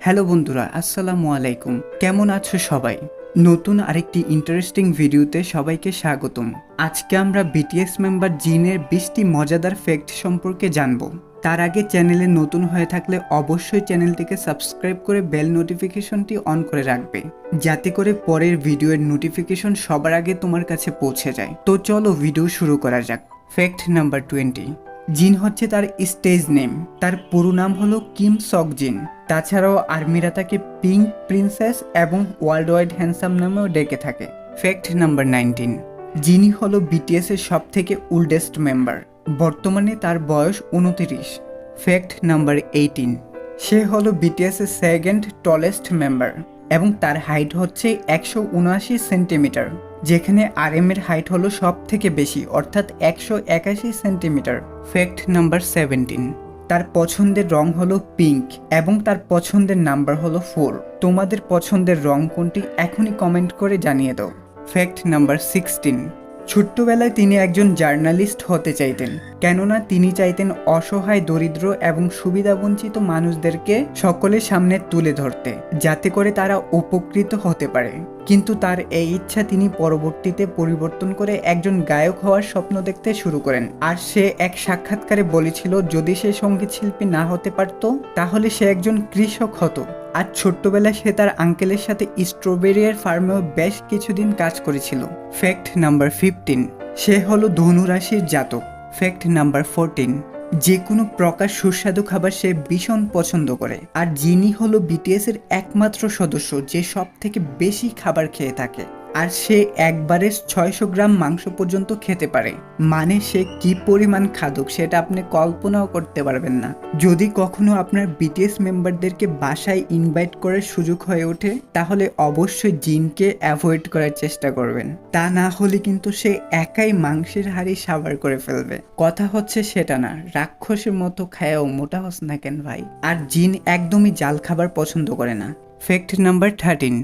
Hello বন্ধুরা, আসসালামু আলাইকুম। কেমন আছো সবাই? নতুন আরেকটি ইন্টারেস্টিং ভিডিওতে সবাইকে স্বাগতম। আজকে আমরা বিটিএস মেম্বার জিনের 20টি মজাদার ফ্যাক্ট সম্পর্কে জানব। তার আগে চ্যানেলে নতুন হয়ে থাকলে অবশ্যই চ্যানেলটিকে সাবস্ক্রাইব করে বেল নোটিফিকেশনটি অন করে রাখবে, যাতে করে পরের ভিডিওর নোটিফিকেশন সবার আগে তোমার কাছে পৌঁছে যায়। তো চলো ভিডিও শুরু করা যাক। ফ্যাক্ট নাম্বার 20, জিন হচ্ছে তার স্টেজ নেম। তার পুরো নাম হলো কিম sok জিন। তাছাড়াও আর্মিরা তাকে পিঙ্ক প্রিন্সেস এবং ওয়ার্ল্ড ওয়াইড হ্যান্ডসাম নামেও ডেকে থাকে। ফ্যাক্ট নাম্বার 19, জিনি হলো বিটিএস এর সব থেকে ওল্ডেস্ট মেম্বার। বর্তমানে তার বয়স 29। ফ্যাক্ট নাম্বার 18, সে হলো বিটিএস এর সেকেন্ড টলেস্ট মেম্বার এবং তার হাইট হচ্ছে 179 সেন্টিমিটার, যেখানে আরএম এর হাইট হলো সব থেকে বেশি, অর্থাৎ 181 সেন্টিমিটার। ফ্যাক্ট নাম্বার 17, তার পছন্দের রং হলো পিঙ্ক এবং তার পছন্দের নাম্বার হলো 4। তোমাদের পছন্দের রং কোনটি এখনই কমেন্ট করে জানিয়ে দাও। ফ্যাক্ট নাম্বার 16, ছোট্টবেলায় তিনি একজন জার্নালিস্ট হতে চাইতেন, কেননা তিনি চাইতেন অসহায়, দরিদ্র এবং সুবিধাবঞ্চিত মানুষদেরকে সকলের সামনে তুলে ধরতে, যাতে করে তারা উপকৃত হতে পারে। কিন্তু তার এই ইচ্ছা তিনি পরবর্তীতে পরিবর্তন করে একজন গায়ক হওয়ার স্বপ্ন দেখতে শুরু করেন। আর সে এক সাক্ষাৎকারে বলেছিল যদি সে সঙ্গীত শিল্পী না হতে পারত তাহলে সে একজন কৃষক হতো। আর ছোট্টবেলায় সে তার আঙ্কেলের সাথে স্ট্রবেরিয়ার ফার্মেও বেশ কিছুদিন কাজ করেছিল। ফ্যাক্ট নাম্বার 15, সে হলো ধনু রাশির জাতক। ফ্যাক্ট নাম্বার 14, যে কোনো প্রকার সুস্বাদু খাবার সে ভীষণ পছন্দ করে। আর জিনি হলো বিটিএস এর একমাত্র সদস্য যে সব থেকে বেশি খাবার খেয়ে থাকে। আর সে একবারে 600 গ্রাম মাংস পর্যন্ত খেতে পারে। মানে সে কি পরিমাণ খাদক সেটা আপনি কল্পনাও করতে পারবেন না। যদি কখনো আপনার বিটিএস মেম্বারদেরকে বাসায় ইনভাইট করার সুযোগ হয়ে ওঠে তাহলে অবশ্যই জিনকে অ্যাভয়েড করার চেষ্টা করবেন। তা না হলে কিন্তু সে একাই মাংসের হাড়ি সাবার করে ফেলবে। কথা হচ্ছে সেটা না, রাক্ষসের মতো খায়াও মোটা হস না কেন ভাই। আর জিন একদমই জাল খাবার পছন্দ করে না। ফ্যাক্ট নাম্বার 13,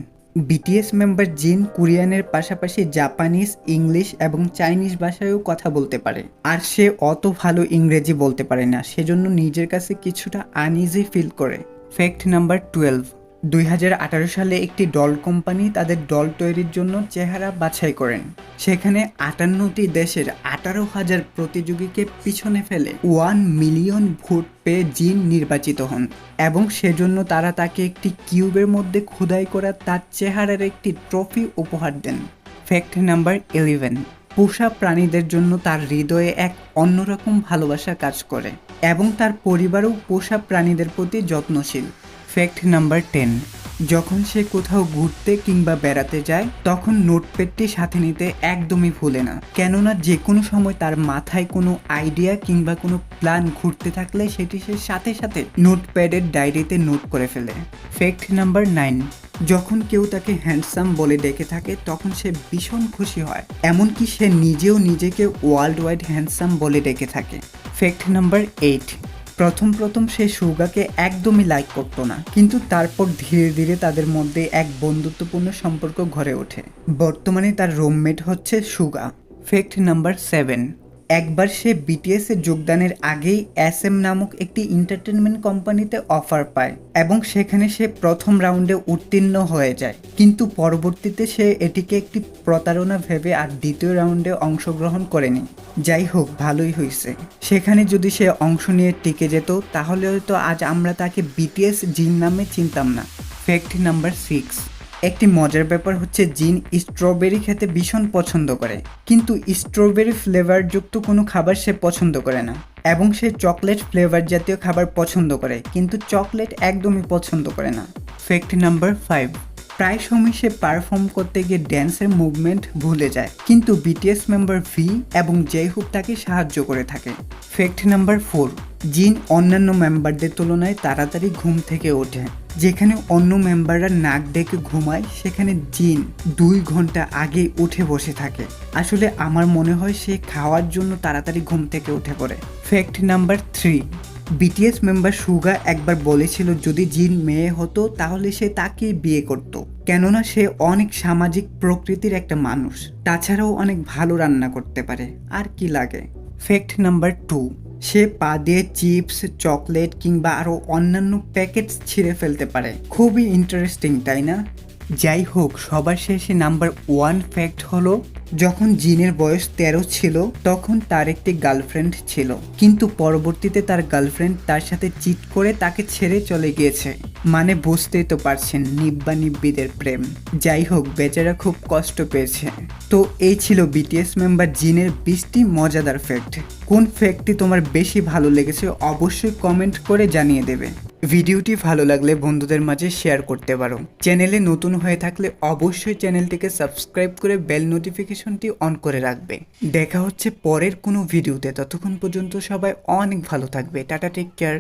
বিটিএস মেম্বার জিন কোরিয়ানের পাশাপাশি জাপানিজ, ইংলিশ এবং চাইনিজ ভাষায়ও কথা বলতে পারে। আর সে অত ভালো ইংরেজি বলতে পারে না, সেজন্য নিজের কাছে কিছুটা আনইজি ফিল করে। ফ্যাক্ট নাম্বার 12, 2018 সালে একটি ডল কোম্পানি তাদের ডল তৈরির জন্য চেহারা বাছাই করেন। সেখানে 58টি দেশের 18,000 প্রতিযোগীকে পিছনে ফেলে 1 মিলিয়ন ভোট পেয়ে জিন নির্বাচিত হন এবং সেজন্য তারা তাকে একটি কিউবের মধ্যে খোদাই করা তার চেহারার একটি ট্রফি উপহার দেন। ফ্যাক্ট নাম্বার 11, পোষা প্রাণীদের জন্য তার হৃদয়ে এক অন্যরকম ভালোবাসা কাজ করে এবং তার পরিবারও পোষা প্রাণীদের প্রতি যত্নশীল। ফ্যাক্ট নাম্বার 10, যখন সে কোথাও ঘুরতে কিংবা বেড়াতে যায় তখন নোটপ্যাডটি সাথে নিতে একদমই ভুলে না, কেননা যে কোনো সময় তার মাথায় কোনো আইডিয়া কিংবা কোনো প্ল্যান ঘুরতে থাকলে সেটি সে সাথে সাথে নোটপ্যাডের ডায়েরিতে নোট করে ফেলে। ফ্যাক্ট নাম্বার 9, যখন কেউ তাকে হ্যান্ডসাম বলে ডেকে থাকে তখন সে ভীষণ খুশি হয়, এমনকি সে নিজেও নিজেকে ওয়ার্ল্ড ওয়াইড হ্যান্ডসাম বলে ডেকে থাকে। ফ্যাক্ট নাম্বার 8, প্রথম সে সুগাকে একদমই লাইক করতো না, কিন্তু তারপর ধীরে ধীরে তাদের মধ্যে এক বন্ধুত্বপূর্ণ সম্পর্ক গড়ে ওঠে। বর্তমানে তার রুমমেট হচ্ছে সুগা। ফ্যাক্ট নাম্বার 7, একবার সে বিটিএস এর যোগদানের আগেই SM নামক একটি এন্টারটেনমেন্ট কোম্পানিতে অফার পায় এবং সেখানে সে প্রথম রাউন্ডে উত্তীর্ণ হয়ে যায়, কিন্তু পরবর্তীতে সে এটিকে একটি প্রতারণা ভেবে আর দ্বিতীয় রাউন্ডে অংশগ্রহণ করেনি। যাই হোক, ভালোই হয়েছে। সেখানে যদি সে অংশ নিয়ে টিকে যেত তাহলে হয়তো আজ আমরা তাকে বিটিএস জিন নামে চিনতাম না। ফ্যাক্ট নাম্বার 6, একটি মজার ব্যাপার হচ্ছে জিন স্ট্রবেরি খেতে ভীষণ পছন্দ করে, কিন্তু স্ট্রবেরি ফ্লেভার যুক্ত কোনো খাবার সে পছন্দ করে না এবং সে চকলেট ফ্লেভার জাতীয় খাবার পছন্দ করে, কিন্তু চকলেট একদমই পছন্দ করে না। ফ্যাক্ট নাম্বার 5, প্রায় সময় সে পারফর্ম করতে গিয়ে ড্যান্সের মুভমেন্ট ভুলে যায়, কিন্তু বিটিএস মেম্বার ভি এবং জেহুক তাকে সাহায্য করে থাকে। ফ্যাক্ট নাম্বার 4, জিন অন্যান্য মেম্বারদের তুলনায় তাড়াতাড়ি ঘুম থেকে ওঠে। যেখানে অন্য মেম্বাররা নাক ডেকে ঘুমায় সেখানে জিন 2 ঘন্টা আগে উঠে বসে থাকে। আসলে আমার মনে হয় সে খাওয়ার জন্য তাড়াতাড়ি ঘুম থেকে উঠে পড়ে। ফ্যাক্ট নাম্বার 3, বিটিএস মেম্বার সুগা একবার বলেছিল যদি জিন মেয়ে হতো তাহলে সে তাকেই বিয়ে করত, কেননা সে অনেক সামাজিক প্রকৃতির একটা মানুষ, তাছাড়াও অনেক ভালো রান্না করতে পারে। আর কি লাগে। ফ্যাক্ট নাম্বার 2, সে পা দিয়ে চিপস, চকলেট কিংবা আরও অন্যান্য প্যাকেটস ছিঁড়ে ফেলতে পারে। খুবই ইন্টারেস্টিং, তাই না? যাই হোক, সবার শেষে নাম্বার 1 ফ্যাক্ট হলো, যখন জিনের বয়স 13 ছিল তখন তার একটি গার্লফ্রেন্ড ছিল, কিন্তু পরবর্তীতে তার গার্লফ্রেন্ড তার সাথে চিট করে তাকে ছেড়ে চলে গিয়েছে। মানে বুঝতেই তো পারছেন, নিব্বা নিব্বিদের প্রেম। যাই হোক, বেচারা খুব কষ্ট পেয়েছে। তো এই ছিল বিটিএস মেম্বার জিনের 20টি মজাদার ফ্যাক্ট। কোন ফ্যাক্টটি তোমার বেশি ভালো লেগেছে অবশ্যই কমেন্ট করে জানিয়ে দেবে। ভিডিওটি ভালো লাগলে বন্ধুদের মাঝে শেয়ার করতে পারো। চ্যানেলে নতুন হয়ে থাকলে অবশ্যই চ্যানেলটিকে সাবস্ক্রাইব করে বেল নোটিফিকেশনটি অন করে রাখবে। দেখা হচ্ছে পরের কোনো ভিডিওতে, ততক্ষণ পর্যন্ত সবাই অনেক ভালো থাকবে। Tata, take care.